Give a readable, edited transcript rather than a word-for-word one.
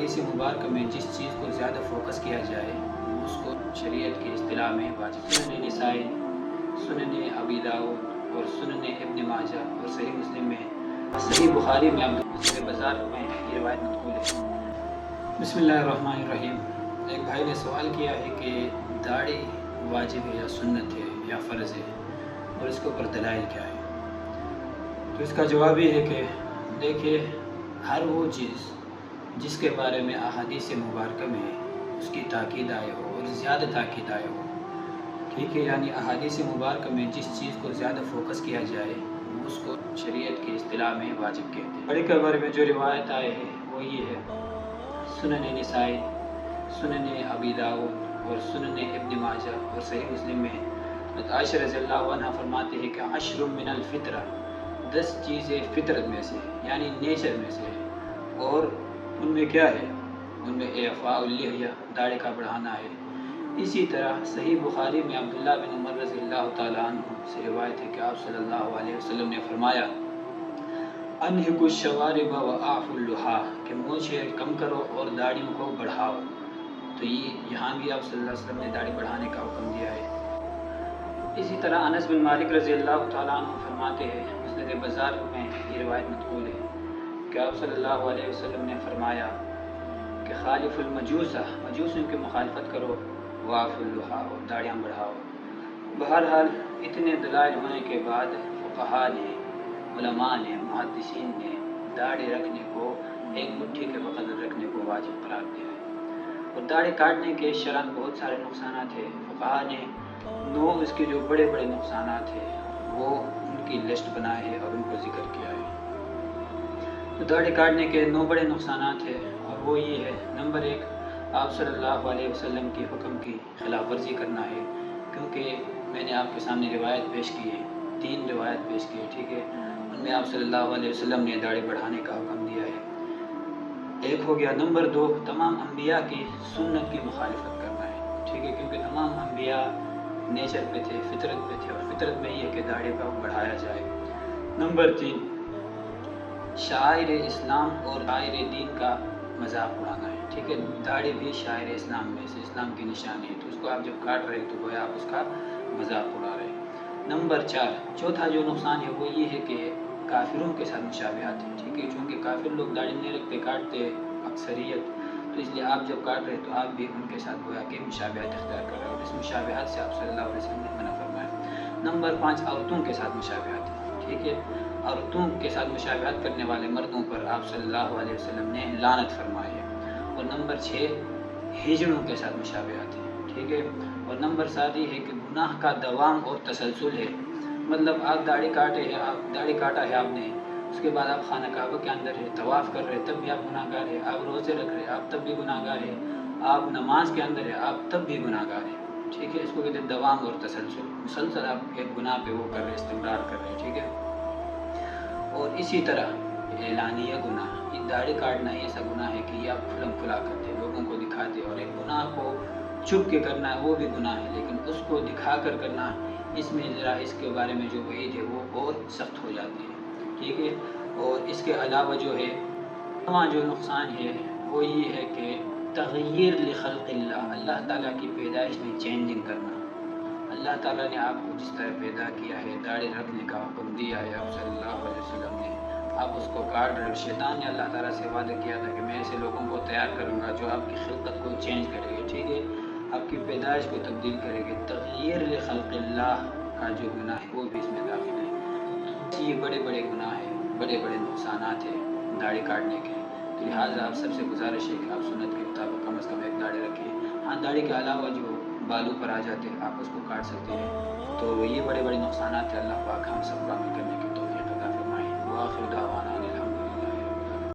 احادیث مبارکہ میں جس چیز کو زیادہ فوکس کیا جائے اس کو شریعت کی اصطلاح میں واجب. سنن نسائی، سنن ابی داؤد اور سنن ابن ماجہ اور صحیح مسلم میں، صحیح بخاری میں عبداللہ بازار میں یہ روایت منقول ہے. بسم اللہ الرحمن الرحیم. ایک بھائی نے سوال کیا ہے کہ داڑھی واجب ہے یا سنت ہے یا فرض ہے اور اس کے اوپر دلائل کیا ہے. تو اس کا جواب یہ ہے کہ دیکھیے، ہر وہ چیز جس کے بارے میں احادیث مبارکہ میں اس کی تاکید آئے ہو اور زیادہ تاکید آئے ہو، ٹھیک ہے، یعنی احادیث مبارکہ میں جس چیز کو زیادہ فوکس کیا جائے اس کو شریعت کی اصطلاح میں واجب کہتے ہیں. داڑھی کے بارے میں جو روایت آئے ہے وہ یہ ہے: سنن نسائی، سنن ابی داؤد اور سنن ابن ماجہ اور صحیح مسلم میں عائشہ رضی اللہ عنہ فرماتے ہیں کہ 10 من الفطرہ، 10 چیزیں فطرت میں سے یعنی نیچر میں سے ہے، اور ان میں کیا ہے؟ ان میں اعفاء اللحیہ، داڑھی کا بڑھانا ہے. اسی طرح صحیح بخاری میں عبداللہ بن عمر رضی اللہ تعالیٰ عنہ سے روایت ہے کہ آپ صلی اللہ علیہ وسلم نے فرمایا: انحکوا الشوارب واعفوا اللحیٰ، کہ مونچھیں کم کرو اور داڑھیوں کو بڑھاؤ. تو یہاں بھی آپ صلی اللہ علیہ وسلم نے داڑھی بڑھانے کا حکم دیا ہے. اسی طرح انس بن مالک رضی اللہ تعالیٰ عنہ فرماتے ہیں، مسند بازار میں یہ روایت منقول ہے کہ آپ صلی اللہ علیہ وسلم نے فرمایا کہ خالف المجوس، مجوسیوں کی مخالفت کرو، واعفوا اللحیٰ، اور داڑیاں بڑھاؤ. بہرحال اتنے دلائل ہونے کے بعد فقہاء نے، علماء نے، محدثین نے داڑھی رکھنے کو ایک مٹھی کے بقدر رکھنے کو واجب قرار دیا ہے. اور داڑھی کاٹنے کے شرعاً بہت سارے نقصانات ہیں. فقہاء نے 9 اس کے جو بڑے بڑے نقصانات ہیں وہ ان کی لسٹ بنائے ہے اور ان کو ذکر کیا ہے. تو داڑھی کاٹنے کے 9 بڑے نقصانات ہیں، اور وہ یہ ہے: نمبر 1، آپ صلی اللہ علیہ وسلم کی حکم کی خلاف ورزی کرنا ہے، کیونکہ میں نے آپ کے سامنے روایت پیش کی ہے، 3 روایت پیش کی ہے، ٹھیک ہے، ان میں آپ صلی اللہ علیہ وسلم نے داڑھی بڑھانے کا حکم دیا ہے. ایک ہو گیا. نمبر 2، تمام انبیاء کی سنت کی مخالفت کرنا ہے، ٹھیک ہے، کیونکہ تمام انبیاء نیچر پہ تھے، فطرت پہ تھے، اور فطرت میں یہ ہے کہ داڑھی کو بڑھایا جائے. نمبر 3، شعائر اسلام اور شعائر دین کا مذاق اڑانا ہے، ٹھیک ہے، داڑھی بھی شعائر اسلام میں سے، اسلام کی نشانی ہے، تو اس کو آپ جب کاٹ رہے تو گویا آپ اس کا مذاق اڑا رہے. نمبر 4، چوتھا جو نقصان ہے وہ یہ ہے کہ کافروں کے ساتھ مشابہت ہے، ٹھیک ہے، چونکہ کافر لوگ داڑھی نہیں رکھتے، کاٹتے اکثریت، تو اس لیے آپ جب کاٹ رہے تو آپ بھی ان کے ساتھ گویا کہ مشابہت اختیار کر رہے ہو، اور اس مشابہت سے آپ صلی اللہ علیہ وسلم نے منع فرمایا. نمبر 5، عورتوں کے ساتھ مشابہت ہے، ٹھیک ہے، عورتوں کے ساتھ مشابہت کرنے والے مردوں پر آپ صلی اللہ علیہ وسلم نے لعنت فرمائی ہے. اور نمبر 6، ہجڑوں کے ساتھ مشابہت ہے، ٹھیک ہے. اور نمبر 7 یہ ہے کہ گناہ کا دوام اور تسلسل ہے، مطلب آپ داڑھی کاٹے ہیں، آپ داڑھی کاٹا ہے آپ نے، اس کے بعد آپ خانہ کعبہ کے اندر ہے، طواف کر رہے تب بھی آپ گناہ گار ہیں، آپ روزے رکھ رہے آپ تب بھی گناہ گار ہیں، آپ نماز کے اندر ہے آپ تب بھی گناہ گار ہیں، ٹھیک ہے. اس کو کہتے ہیں دوام اور تسلسل، مسلسل آپ ایک گناہ پہ وہ کر رہے، استمرار کر رہے، ٹھیک ہے. اور اسی طرح اعلانیہ گناہ، یہ داڑھی کاٹنا ایسا گناہ ہے کہ یہ آپ کھلم کھلا کرتے، لوگوں کو دکھاتے، اور ایک گناہ کو چھپ کے کرنا ہے وہ بھی گناہ ہے، لیکن اس کو دکھا کر کرنا، اس میں ذرا اس کے بارے میں جو وعید ہے وہ اور سخت ہو جاتی ہے، ٹھیک ہے. اور اس کے علاوہ جو ہے جو نقصان ہے وہ یہ ہے کہ تغیر لخلق اللہ، اللہ تعالیٰ کی پیدائش میں چینجنگ کرنا. اللہ تعالیٰ نے آپ کو جس طرح پیدا کیا ہے، داڑھی رکھنے کا حکم دیا ہے آپ صلی اللہ علیہ وسلم نے، آپ اس کو کاٹ رہے ہو. شیطان نے اللہ تعالیٰ سے وعدہ کیا تھا کہ میں ایسے لوگوں کو تیار کروں گا جو آپ کی خلقت کو چینج کرے گا، ٹھیک ہے، آپ کی پیدائش کو تبدیل کرے گا. تغیر لخلق اللہ کا جو گناہ ہے وہ بھی اس میں داخل ہے. یہ بڑے بڑے گناہ ہیں، بڑے بڑے نقصانات ہیں داڑھی کاٹنے کے. تو لہٰذا آپ سب سے گزارش ہے کہ آپ سنت کے مطابق کم از کم ایک داڑھی رکھیں. ہاں، داڑھی کے علاوہ جو بالوں پر آ جاتے ہیں آپ اس کو کاٹ سکتے ہیں. تو یہ بڑے بڑے نقصانات ہیں. اللہ پاک ہم سب کو عمل کرنے کی توفیق عطا فرمائے. وآخر دعوانا